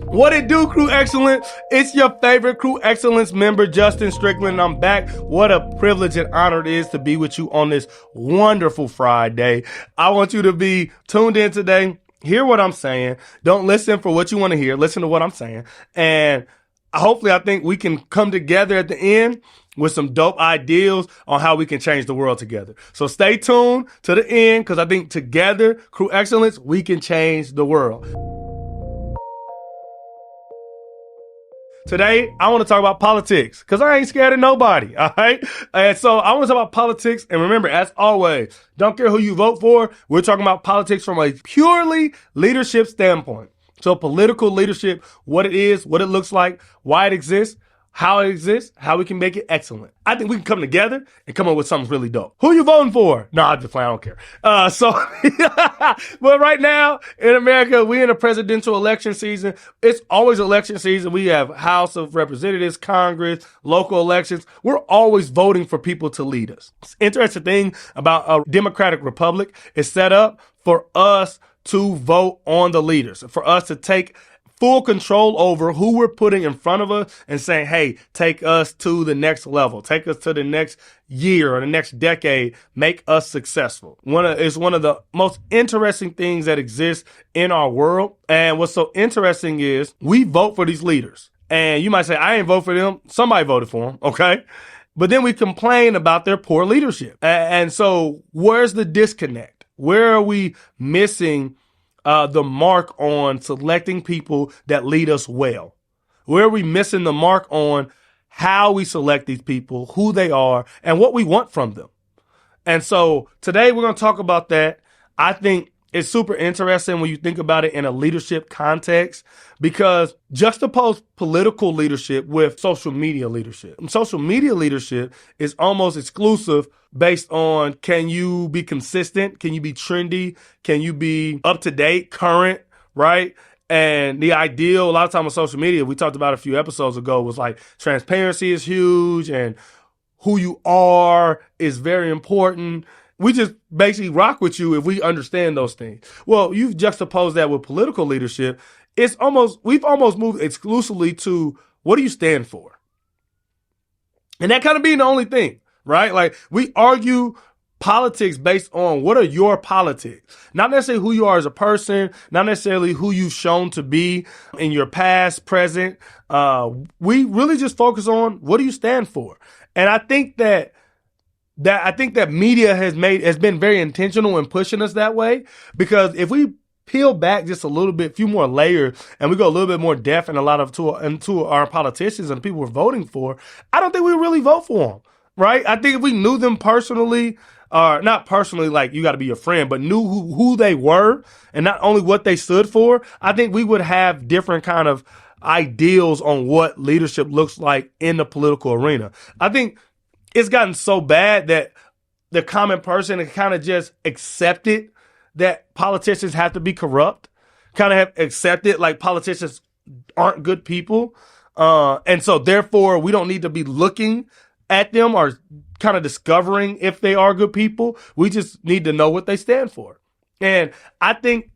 What it do, Crew Excellence? It's your favorite Crew Excellence member, Justin Strickland. I'm back. What a privilege and honor it is to be with you on this wonderful Friday. I want you to be tuned in today. Hear what I'm saying. Don't listen for what you want to hear. Listen to what I'm saying. And hopefully, I think we can come together at the end with some dope ideas on how we can change the world together. So stay tuned to the end, because I think together, Crew Excellence, we can change the world. Today, I want to talk about politics, because I ain't scared of nobody, all right? And so I want to talk about politics. And remember, as always, don't care who you vote for. We're talking about politics from a purely leadership standpoint. So political leadership, what it is, what it looks like, why it exists, how it exists, how we can make it excellent. I think we can come together and come up with something really dope. Who you voting for? No, I'm just playing. I don't care. But right now in America, we in a presidential election season. It's always election season. We have House of Representatives, Congress, local elections. We're always voting for people to lead us. It's interesting thing about a democratic republic is set up for us to vote on the leaders, for us to take full control over who we're putting in front of us and saying, hey, take us to the next level, take us to the next year or the next decade, make us successful. It's one of the most interesting things that exists in our world. And what's so interesting is we vote for these leaders. And you might say, I ain't vote for them. Somebody voted for them. Okay. But then we complain about their poor leadership. And so where's the disconnect? Where are we missing the mark on selecting people that lead us well? Where are we missing the mark on how we select these people, who they are, and what we want from them? And so today we're going to talk about that. I think it's super interesting when you think about it in a leadership context, because juxtapose political leadership with social media leadership. And social media leadership is almost exclusive based on, can you be consistent? Can you be trendy? Can you be up to date, current, right? And the ideal, a lot of time on social media, we talked about a few episodes ago, was like transparency is huge and who you are is very important. We just basically rock with you if we understand those things. Well, you've juxtaposed that with political leadership. We've almost moved exclusively to, what do you stand for? And that kind of being the only thing, right? Like, we argue politics based on what are your politics, not necessarily who you are as a person, not necessarily who you've shown to be in your past, present. We really just focus on, what do you stand for? And I think that media has been very intentional in pushing us that way, because if we peel back just a little bit, few more layers, and we go a little bit more depth into our politicians and people we're voting for, I don't think we really vote for them, right? I think if we knew them personally, or not personally, like you got to be your friend, but knew who they were and not only what they stood for, I think we would have different kind of ideals on what leadership looks like in the political arena. I think it's gotten so bad that the common person has kind of just accepted that politicians have to be corrupt, kind of have accepted like politicians aren't good people. And so therefore we don't need to be looking at them or kind of discovering if they are good people. We just need to know what they stand for. And I think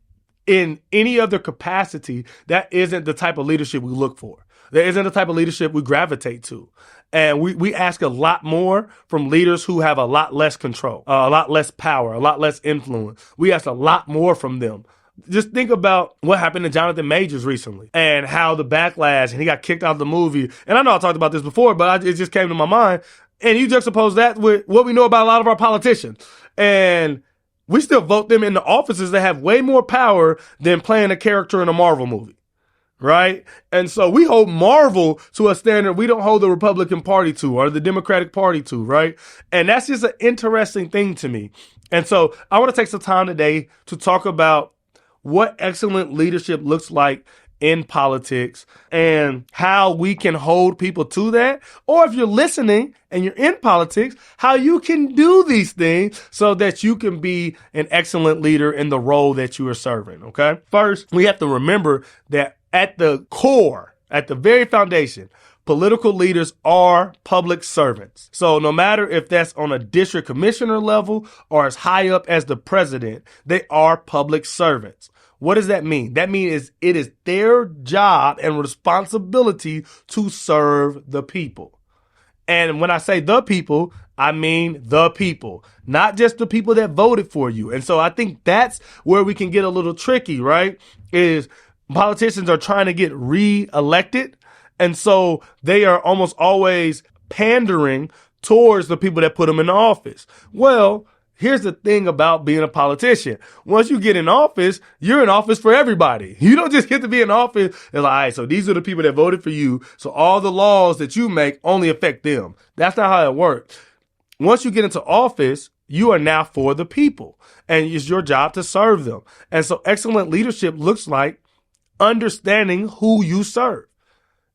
in any other capacity, that isn't the type of leadership we look for. There isn't the type of leadership we gravitate to. And we ask a lot more from leaders who have a lot less control, a lot less power, a lot less influence. We ask a lot more from them. Just think about what happened to Jonathan Majors recently and how the backlash, and he got kicked out of the movie. And I know I talked about this before, but it just came to my mind. And you juxtapose that with what we know about a lot of our politicians. And we still vote them into offices that have way more power than playing a character in a Marvel movie. Right? And so we hold Marvel to a standard we don't hold the Republican Party to or the Democratic Party to, right? And that's just an interesting thing to me. And so I want to take some time today to talk about what excellent leadership looks like in politics and how we can hold people to that. Or if you're listening and you're in politics, how you can do these things so that you can be an excellent leader in the role that you are serving. Okay. First, we have to remember that at the core, at the very foundation, political leaders are public servants. So no matter if that's on a district commissioner level or as high up as the president, they are public servants. What does that mean? That means it is their job and responsibility to serve the people. And when I say the people, I mean the people, not just the people that voted for you. And so I think that's where we can get a little tricky, right? Is politicians are trying to get re-elected. And so they are almost always pandering towards the people that put them in office. Well, here's the thing about being a politician. Once you get in office, you're in office for everybody. You don't just get to be in office and like, all right, so these are the people that voted for you. So all the laws that you make only affect them. That's not how it works. Once you get into office, you are now for the people, and it's your job to serve them. And so excellent leadership looks like understanding who you serve.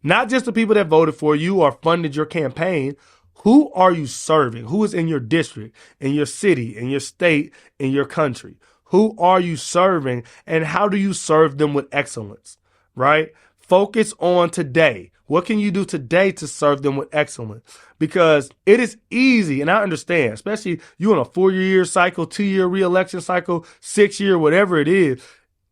Not just the people that voted for you or funded your campaign. Who are you serving? Who is in your district, in your city, in your state, in your country? Who are you serving, and how do you serve them with excellence, right? Focus on today. What can you do today to serve them with excellence? Because it is easy, and I understand, especially you in a 4-year cycle, 2-year re-election cycle, 6-year, whatever it is,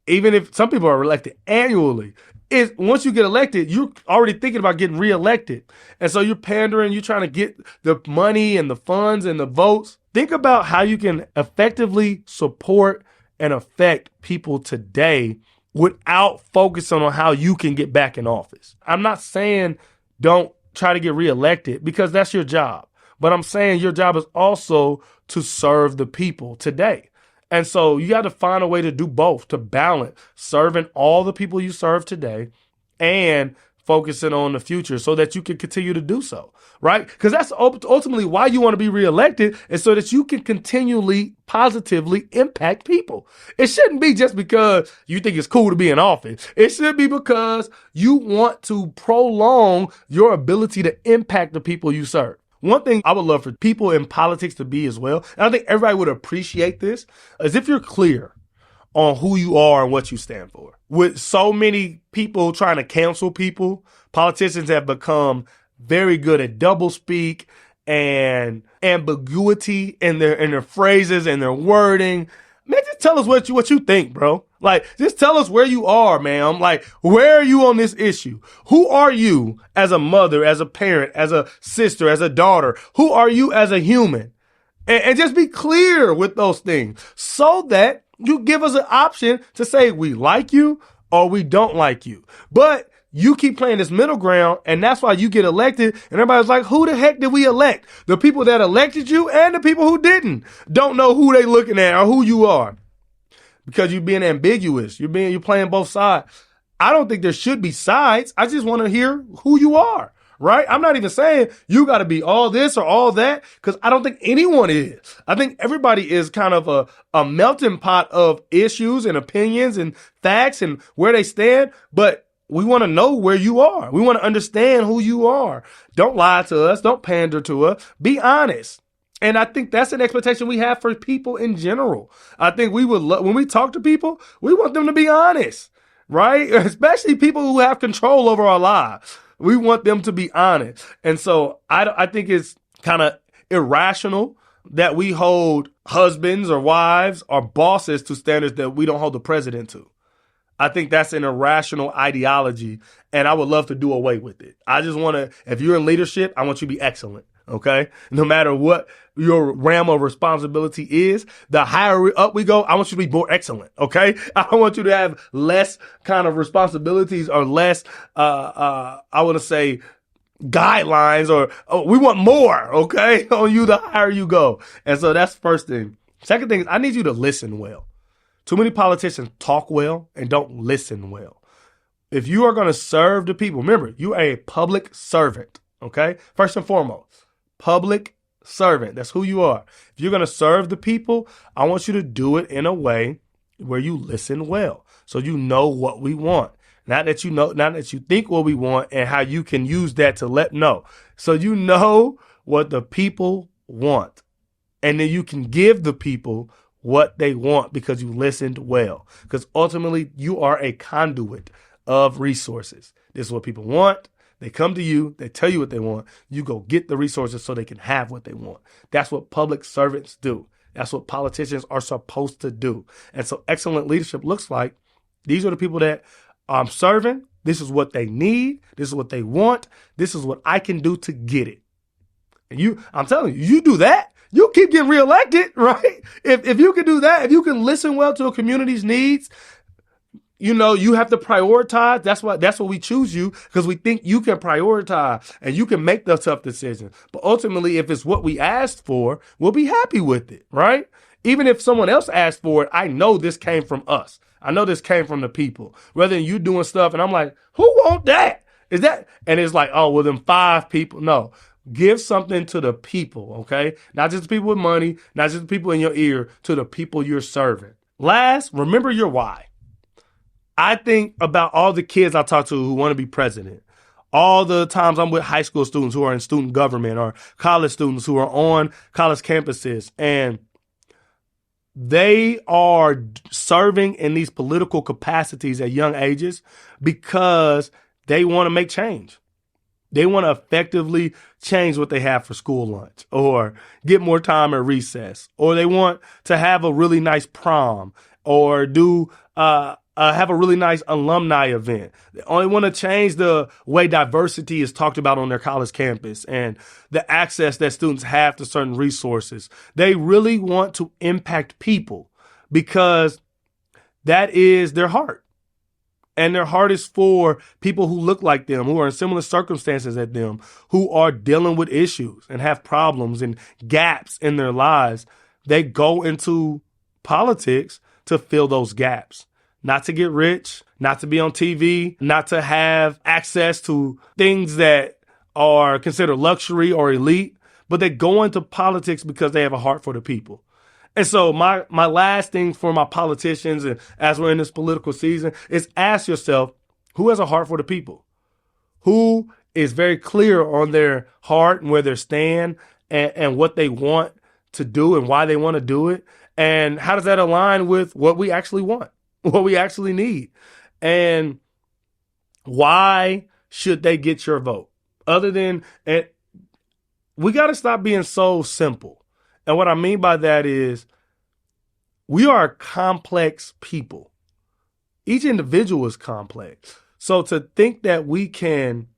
even if some people are elected annually, is once you get elected, you're already thinking about getting reelected. And so you're pandering, you're trying to get the money and the funds and the votes. Think about how you can effectively support and affect people today without focusing on how you can get back in office. I'm not saying don't try to get reelected because that's your job. But I'm saying your job is also to serve the people today. And so you got to find a way to do both, to balance serving all the people you serve today and focusing on the future so that you can continue to do so, right? Because that's ultimately why you want to be reelected, is so that you can continually positively impact people. It shouldn't be just because you think it's cool to be in office. It should be because you want to prolong your ability to impact the people you serve. One thing I would love for people in politics to be as well, and I think everybody would appreciate this, is if you're clear on who you are and what you stand for. With so many people trying to cancel people, politicians have become very good at doublespeak and ambiguity in their phrases and their wording. Man, just tell us what you think, bro. Like, just tell us where you are, man. Like, where are you on this issue? Who are you as a mother, as a parent, as a sister, as a daughter? Who are you as a human? And just be clear with those things so that you give us an option to say we like you or we don't like you. But you keep playing this middle ground, and that's why you get elected, and everybody's like, who the heck did we elect? The people that elected you and the people who didn't don't know who they looking at or who you are. Because you're being ambiguous. You're playing both sides. I don't think there should be sides. I just want to hear who you are, right? I'm not even saying you got to be all this or all that, because I don't think anyone is. I think everybody is kind of a melting pot of issues and opinions and facts and where they stand. But we want to know where you are. We want to understand who you are. Don't lie to us. Don't pander to us. Be honest. And I think that's an expectation we have for people in general. I think we would when we talk to people, we want them to be honest, right? Especially people who have control over our lives. We want them to be honest. And so I think it's kind of irrational that we hold husbands or wives or bosses to standards that we don't hold the president to. I think that's an irrational ideology, and I would love to do away with it. I just want to, if you're in leadership, I want you to be excellent, okay? No matter what your realm of responsibility is, the higher up we go, I want you to be more excellent, okay? I don't want you to have less kind of responsibilities or less, I want to say, guidelines, or we want more, okay, on you the higher you go. And so that's the first thing. Second thing is I need you to listen well. Too many politicians talk well and don't listen well. If you are going to serve the people, remember, you are a public servant, okay? First and foremost, public servant. That's who you are. If you're going to serve the people, I want you to do it in a way where you listen well, so you know what we want. Not that you think what we want and how you can use that to know. So you know what the people want, and then you can give the people what they want because you listened well. Because ultimately, you are a conduit of resources. This is what people want. They come to you. They tell you what they want. You go get the resources so they can have what they want. That's what public servants do. That's what politicians are supposed to do. And so excellent leadership looks like These are the people that I'm serving. This is what they need. This is what they want. This is what I can do to get it. And I'm telling you, you do that, you keep getting reelected, right? If you can do that, if you can listen well to a community's needs, you have to prioritize. That's what we choose you, because we think you can prioritize and you can make the tough decisions. But ultimately, if it's what we asked for, we'll be happy with it, right? Even if someone else asked for it, I know this came from us. I know this came from the people. Rather than you doing stuff and I'm like, who want that? Is that? And it's like, oh, well, them 5 people. No. Give something to the people, okay? Not just the people with money, not just the people in your ear, to the people you're serving. Last, remember your why. I think about all the kids I talk to who want to be president. All the times I'm with high school students who are in student government, or college students who are on college campuses, and they are serving in these political capacities at young ages because they want to make change. They want to effectively change what they have for school lunch, or get more time at recess, or they want to have a really nice prom, or do have a really nice alumni event. They only want to change the way diversity is talked about on their college campus and the access that students have to certain resources. They really want to impact people because that is their heart. And their heart is for people who look like them, who are in similar circumstances as them, who are dealing with issues and have problems and gaps in their lives. They go into politics to fill those gaps, not to get rich, not to be on TV, not to have access to things that are considered luxury or elite, but they go into politics because they have a heart for the people. And so my last thing for my politicians, and as we're in this political season, is ask yourself, who has a heart for the people? Who is very clear on their heart and where they stand and what they want to do and why they want to do it? And how does that align with what we actually want, what we actually need? And why should they get your vote? Other than, and we got to stop being so simple. And what I mean by that is we are complex people. Each individual is complex. So to think that we can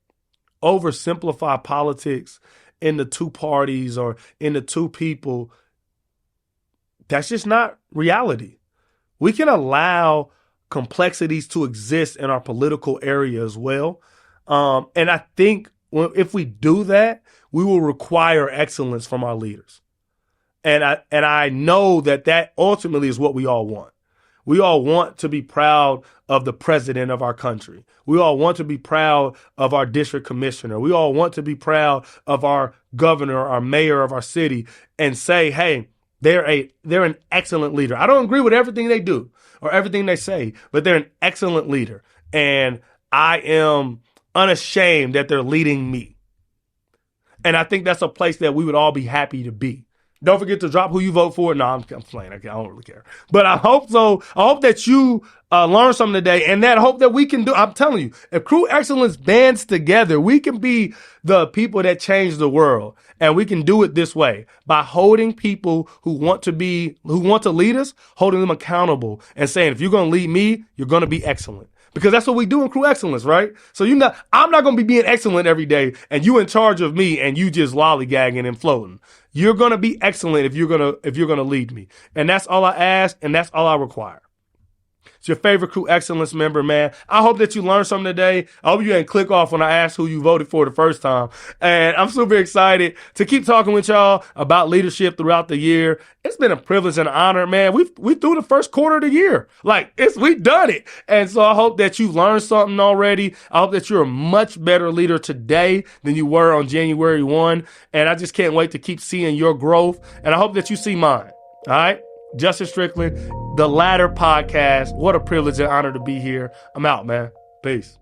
oversimplify politics into 2 parties or into 2 people, that's just not reality. We can allow complexities to exist in our political area as well. And I think if we do that, we will require excellence from our leaders. And I know that ultimately is what we all want. We all want to be proud of the president of our country. We all want to be proud of our district commissioner. We all want to be proud of our governor, our mayor of our city, and say, hey, they're an excellent leader. I don't agree with everything they do or everything they say, but they're an excellent leader. And I am unashamed that they're leading me. And I think that's a place that we would all be happy to be. Don't forget to drop who you vote for. No, I'm playing. I don't really care. But I hope so. I hope that you learned something today, and that hope that we can do. I'm telling you, if Crew Excellence bands together, we can be the people that change the world. And we can do it this way, by holding people who want to lead us, holding them accountable and saying, if you're going to lead me, you're going to be excellent. Because that's what we do in Crew Excellence, right? So I'm not going to be being excellent every day and you in charge of me and you just lollygagging and floating. You're going to be excellent if you're going to lead me. And that's all I ask, and that's all I require. It's your favorite Crew Excellence member, man. I hope that you learned something today. I hope you didn't click off when I asked who you voted for the first time. And I'm super excited to keep talking with y'all about leadership throughout the year. It's been a privilege and an honor, man. We through the first quarter of the year. We've done it. And so I hope that you've learned something already. I hope that you're a much better leader today than you were on January 1. And I just can't wait to keep seeing your growth. And I hope that you see mine. All right? Justin Strickland, The Ladder Podcast. What a privilege and honor to be here. I'm out, man. Peace.